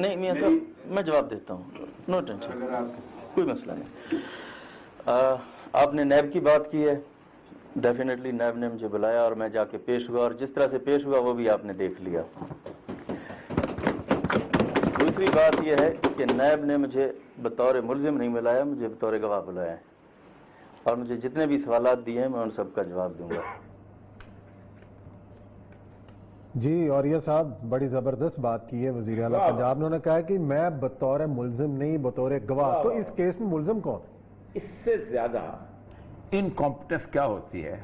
نہیں میاں صاحب میں جواب دیتا ہوں, نو ٹینشن, کوئی مسئلہ نہیں. آپ نے نیب کی بات کی ہے, ڈیفینیٹلی نیب نے مجھے بلایا اور میں جا کے پیش ہوا, اور جس طرح سے پیش ہوا وہ بھی آپ نے دیکھ لیا. دوسری بات یہ ہے کہ نیب نے مجھے بطور ملزم نہیں بلایا, مجھے بطور گواہ بلایا ہے, اور مجھے جتنے بھی سوالات دیے ہیں میں ان سب کا جواب دوں گا. جی اوریہ صاحب بڑی زبردست بات کی ہے وزیر اعلیٰ پنجاب نے, کہا کہ میں بطور ملزم نہیں بطور گواہ. تو اس کیس میں ملزم کون ہے؟ اس سے زیادہ انکمپٹنس کیا ہوتی ہے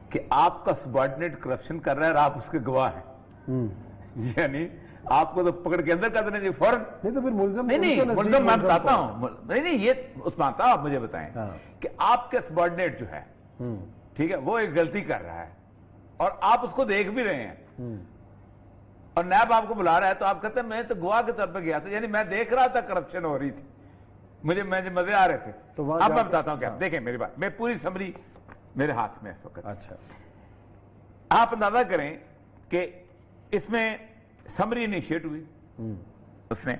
کہ آپ کا سبارڈینیٹ کرپشن کر رہا ہے اور آپ اس کے گواہ ہیں. یعنی آپ کو تو پکڑ کے اندر کر دینا چاہیے فوراً. نہیں تو پھر ملزم نہیں ملزم میں بتاتا ہوں. نہیں یہ عثمان صاحب آپ مجھے بتائیں کہ آپ کے سبارڈینیٹ جو ہے ٹھیک ہے وہ ایک غلطی کر رہا ہے اور آپ اس کو دیکھ بھی رہے ہیں اور نیب آپ کو بلا رہا ہے, تو آپ کہتے ہیں میں تو گواہ کے طور پہ گیا تھا, یعنی میں دیکھ رہا تھا کرپشن ہو رہی تھی, مجھے مزے آ رہے تھے. اب میں بتاتا ہوں کیا, دیکھیں میری بات, میں پوری سمری میرے ہاتھ میں اس وقت. اچھا آپ اندازہ کریں کہ اس میں سمری انیشیٹ ہوئی اس نے,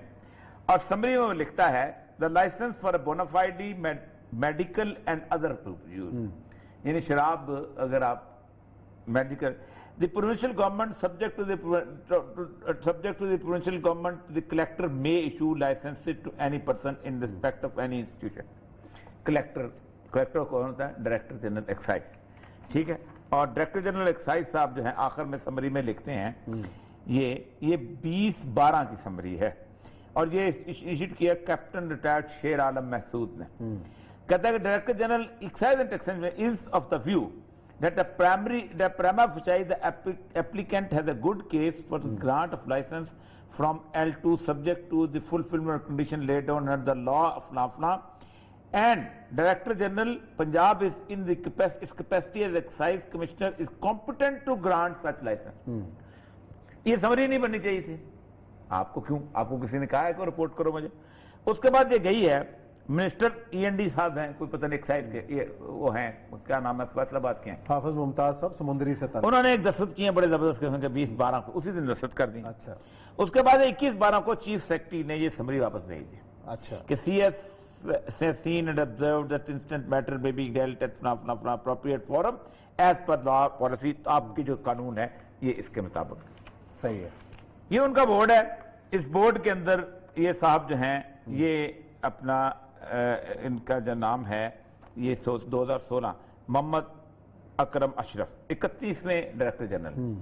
اور سمری میں وہ لکھتا ہے the license for a bona fide medical and other use, یعنی شراب اگر آپ medical, the provincial government subject to the provincial government, the collector may issue licenses to any person in respect of any institution. collector کون ہوتا ہے؟ Director general excise, ٹھیک ہے. اور ڈائریکٹر جنرل ایکسائز صاحب جو ہیں آخر میں سمری میں لکھتے ہیں, یہ 2012 کی سمری ہے, اور یہ ایشوڈ کیا کیپٹن ریٹائرڈ شیر عالم محسود نے. کہتا ہے کہ director general excise and taxation is of the view that the prima facie the applicant has a good case for the grant of license from L2 subject to the fulfillment of condition laid down under the law of Lafna, and Director General Punjab is in the its capacity as excise commissioner is competent to grant such license. یہ summary نہیں بننی چاہیے تھی. آپ کو کیوں, آپ کو کسی نے کہا ہے کہ رپورٹ کرو مجھے. اس کے بعد یہ گئی ہے منسٹر END صاحب ہیں, کوئی پتہ نہیں ایکسائز کے, یہ وہ ہیں کیا نام ہے, فیصلہ آباد کے ہیں, حافظ ممتاز صاحب سمندری سے تعلق. انہوں نے ایک دستخط کیے بڑے زبردست قسم کے 2012 کو, اسی دن دستخط کر دی. اچھا اس کے بعد 21/12 کو چیف سیکرٹری نے یہ سمری واپس بھیج دی. اچھا کہ CS has seen and observed that instant matter may be dealt at appropriate forum as per law policy. آپ کی جو قانون ہے یہ اس کے مطابق صحیح ہے. یہ ان کا بورڈ ہے. اس بورڈ کے اندر یہ صاحب جو ہیں یہ اپنا ان کا جو نام ہے یہ 2016 محمد اکرم اشرف 31ویں ڈائریکٹر جنرل,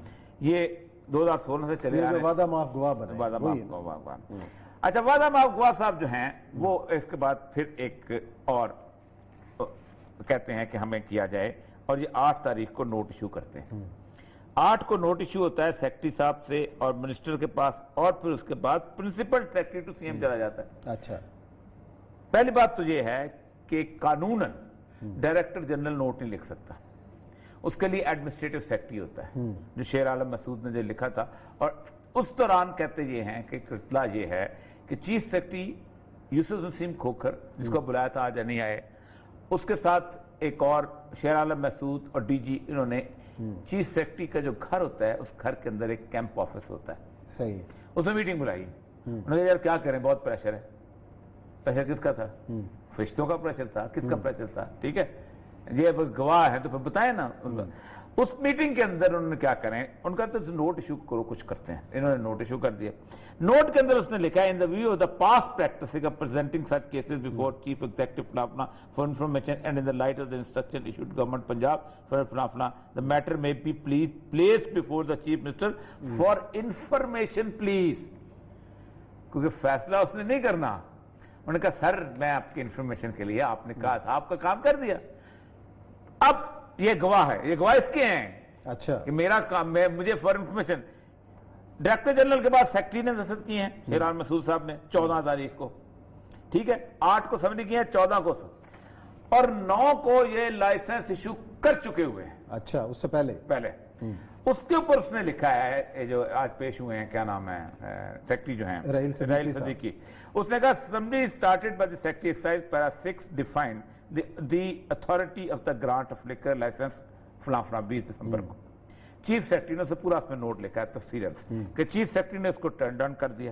یہ 2016 سے چلے آ رہے ہیں. وعدہ معاف گواہ بنے. وعدہ معاف گواہ. اچھا وعدہ معاف گواہ صاحب جو ہیں وہ اس کے بعد پھر ایک اور کہتے ہیں کہ ہمیں کیا جائے, اور یہ 8 تاریخ کو نوٹ ایشو کرتے ہیں. 8 کو نوٹ ایشو ہوتا ہے سیکرٹری صاحب سے اور منسٹر کے پاس, اور پھر اس کے بعد پرنسپل سیکرٹری ٹو CM چلا جاتا ہے. اچھا پہلی بات تو یہ ہے کہ قانوناً ڈائریکٹر جنرل نوٹ نہیں لکھ سکتا, اس کے لیے ایڈمنسٹریٹو سیکرٹری ہوتا ہے جو شیر عالم مسعود نے جو لکھا تھا. اور اس دوران کہتے یہ ہیں کہ اطلاع یہ ہے کہ چیف سیکرٹری یوسف نسیم کھوکھر جس کو بلایا تھا آج نہیں آئے, اس کے ساتھ ایک اور شیر عالم مسعود اور DG, انہوں نے چیف سیکرٹری کا جو گھر ہوتا ہے اس گھر کے اندر ایک کیمپ آفس ہوتا ہے, صحیح, اس میں میٹنگ بلائی. انہوں نے کہا یار کیا کریں, بہت پریشر ہے. پریشر کس کا تھا؟ فرشتوں کا پریشر تھا, کس کا پریشر تھا, ٹھیک ہے, یہ گواہ ہے تو پھر بتائیں نا. اس میٹنگ کے اندر انہوں نے کیا کریں, ان کا تو نوٹ ایشو کرو, کچھ کرتے ہیں. انہوں نے نوٹ ایشو کر دیا. نوٹ کے اندر اس نے لکھا ہے in the view of the past practice of presenting such cases before chief executive فلافنا for information and in the light of the instruction issued government Punjab for فلافنا دا میٹر میں be placed before the chief minister for information please, کیونکہ فیصلہ اس نے نہیں کرنا. انہوں نے کہا سر میں آپ کی انفارمیشن کے لیے, آپ نے کہا تھا, آپ کا کام کر دیا. اب یہ گواہ ہے, یہ گواہ اس کے ہیں. اچھا کہ میرا کام, مجھے فار انفارمیشن. ڈائریکٹر جنرل کے بعد سیکرٹری نے دستخط کیے ہیں شیر عالم مسعود صاحب نے 14 تاریخ کو, ٹھیک ہے, 8 کو سمری کیے ہیں, 14 کو, اور 9 کو یہ لائسنس ایشو کر چکے ہوئے ہیں. اچھا اس سے پہلے اس کے اوپر اس نے لکھا ہے جو آج پیش ہوئے ہیں, کیا نام ہے سیکرٹری جو ہیں رحیل صدیقی, اس نے کہا summary started by the secretary excise para 6 defined the authority of the grant of لیکر لائسنس فلاں 20 دسمبر کو. چیف سیکرٹری نے اسے پورا اس میں نوٹ لکھا ہے تفصیلاً کہ چیف سیکرٹری نے اس کو ٹرن ڈاؤن کر دیا.